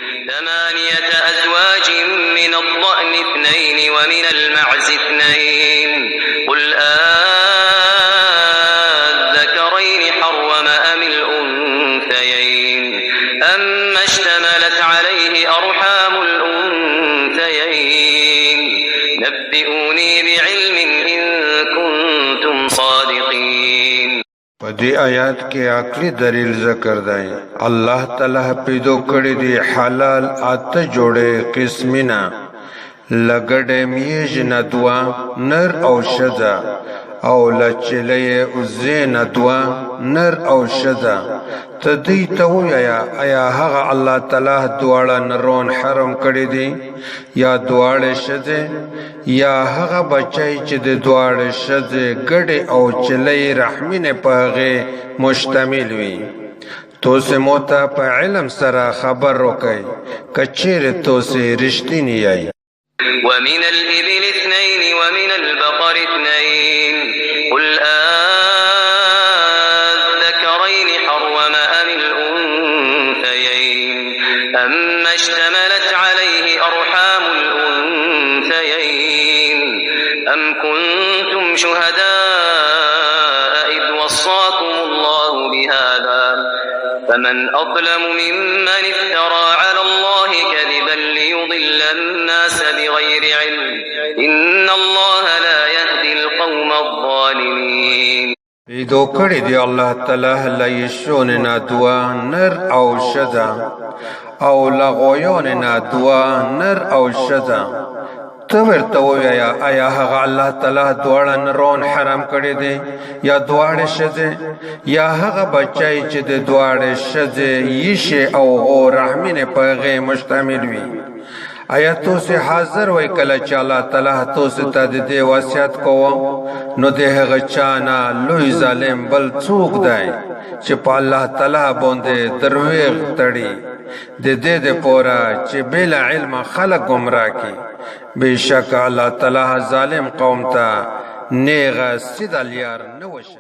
ثمانية أزواج من الضأن اثنين ومن المعز اثنين قل الذكرين حرم أم الأنثيين أما اشتملت عليه أرحام الأنثيين نبئوني بعلم إن كنتم صادقين. پدې آیات کې عقلی دلیل ذکر دی. الله تعالی پیدا کړی دی حلال اته جوړې قسمینا لګړې میج ندوا نر او شذا او لچلې عزین ندوا نر او شذا تدې ته ویا آیا هغه الله تعالی دواړه نرون حرم کړی دی یا دواړه شذه یا هغه بچای چې د دواړه شذه ګډې او چلې رحمینه پاغه مشتمل وي. تو سے موتا په علم سره خبر وکي کچېره تو سے رښتینی یای. ومن الإبل اثنين ومن البقر اثنين قل الذكرين حرم أم الأنثيين أما اشتملت عليه أرحام الأنثيين أم كنتم شهداء إذ وصاكم الله بهذا فمن أظلم ممن افترى على الله كذبا ليضل الناس بغير علم إن الله لا يهدي القوم الظالمين. پیدا کړی دی الله تعالی لیشون ندوا نر او شذا او لغویون ندوا نر او شذا. تو ورته ویا آیا هغه الله تعالی دواړه نرون حرام کړی دی یا دواړه شذه یا هغه بچای چې د دواړه شذه یشه او رحمینه پغه مشتمل وي. آیا تو سے حاضر وای کله چې الله تعالی تو سے ته د وصیت کوو نو د هغه چانا لوی ظالم بل څوک دی چې په الله تعالی باندې دروغ تړي د دې د پورا چې بلا علم خلق گمراه کی. بشک الله تعالی ظالم قوم ته نیغه سیدل یار نه وشه.